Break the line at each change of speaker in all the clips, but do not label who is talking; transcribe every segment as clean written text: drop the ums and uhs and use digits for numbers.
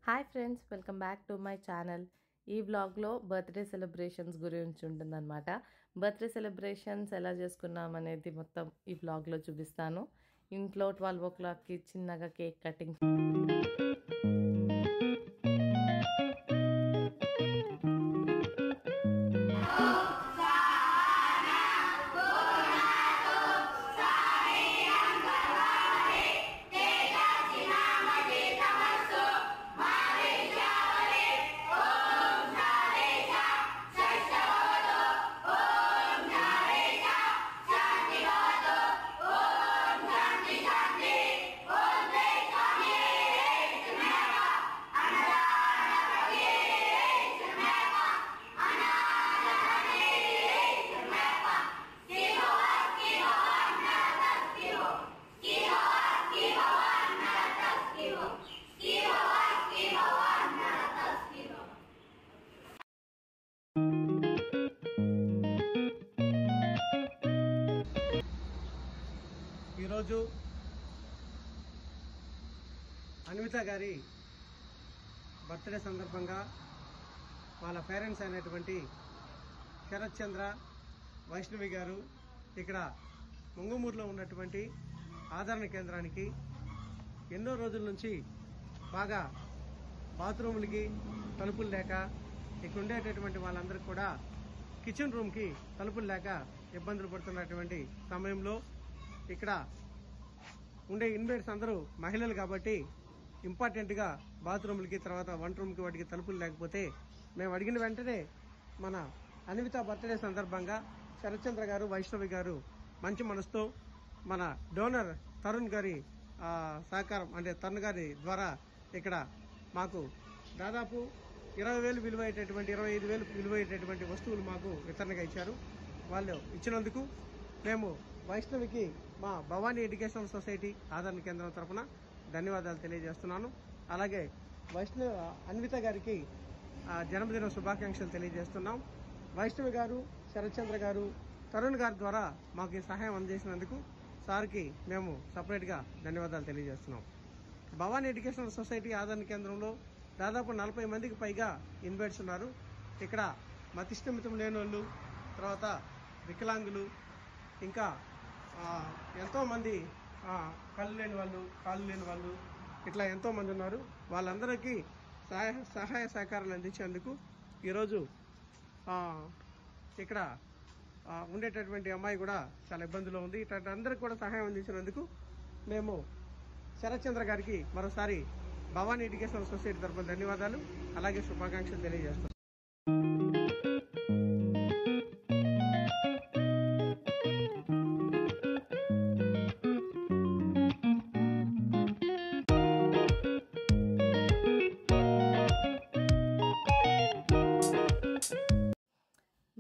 Hi friends, welcome back to my channel. ఈ వ్లాగ్లో birthday celebrations గురించి ఉంటుందన్నమాట. బర్త్డే సెలబ్రేషన్స్ ఎలా చేసుకున్నాం అనేది మొత్తం ఈ వ్లాగ్లో చూపిస్తాను. ఇంట్లో 12 o'clockకి చిన్నగా కేక్ కటింగ్.
ఈరోజు అన్విత గారి బర్త్డే సందర్భంగా వాళ్ళ పేరెంట్స్ అయినటువంటి శరత్ చంద్ర, వైష్ణవి గారు ఇక్కడ ముంగుమూరులో ఉన్నటువంటి ఆదరణ కేంద్రానికి ఎన్నో రోజుల నుంచి బాగా బాత్రూములకి తలుపులు లేక ఇక్కడ ఉండేటటువంటి వాళ్ళందరికీ కూడా కిచెన్ రూమ్కి తలుపులు లేక ఇబ్బందులు పడుతున్నటువంటి సమయంలో ఇక్కడ ఉండే ఇన్మేట్స్ అందరూ మహిళలు కాబట్టి ఇంపార్టెంట్గా బాత్రూమ్లకి తర్వాత వంట రూమ్కి వాటికి తలుపులు లేకపోతే మేము అడిగిన వెంటనే మన అన్విత బర్త్డే సందర్భంగా శరత్చంద్ర గారు, వైష్ణవి గారు మంచి మనసుతో మన డోనర్ తరుణ్ గారి సహకారం అంటే తరుణ్ గారి ద్వారా ఇక్కడ మాకు దాదాపు 20,000 విలువైనటువంటి 25,000 విలువైనటువంటి వస్తువులు మాకు వితరణగా ఇచ్చారు. వాళ్ళు ఇచ్చినందుకు మేము వైష్ణవికి మా భవానీ ఎడ్యుకేషనల్ సొసైటీ ఆదరణ కేంద్రం తరఫున ధన్యవాదాలు తెలియజేస్తున్నాను. అలాగే అన్విత గారికి జన్మదిన శుభాకాంక్షలు తెలియజేస్తున్నాం. వైష్ణవి గారు, శరత్చంద్ర గారు, తరుణ్ గారి ద్వారా మాకు ఈ సహాయం అందజేసినందుకు సార్కి మేము సపరేట్గా ధన్యవాదాలు తెలియజేస్తున్నాం. భవానీ ఎడ్యుకేషనల్ సొసైటీ ఆదరణ కేంద్రంలో దాదాపు 40 మందికి పైగా ఇన్వైట్స్ ఉన్నారు. ఇక్కడ మతిస్థిమితం లేని వాళ్ళు, తర్వాత వికలాంగులు, ఇంకా ఎంతోమంది కళ్ళు లేని వాళ్ళు, కాళ్ళు లేని వాళ్ళు, ఇట్లా ఎంతోమంది ఉన్నారు. వాళ్ళందరికీ సహాయ సహకారాలు అందించేందుకు ఈరోజు ఇక్కడ ఉండేటటువంటి అమ్మాయి కూడా చాలా ఇబ్బందిలో ఉంది. ఇట్లాంటి అందరికి కూడా సహాయం అందించినందుకు మేము శరత్చంద్ర గారికి మరోసారి భవానీ ఎడ్యుకేషనల్ సొసైటీ తరఫున ధన్యవాదాలు అలాగే శుభాకాంక్షలు తెలియజేస్తాం.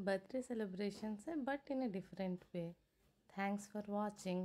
Birthday celebrations, but in a different way. Thanks for watching.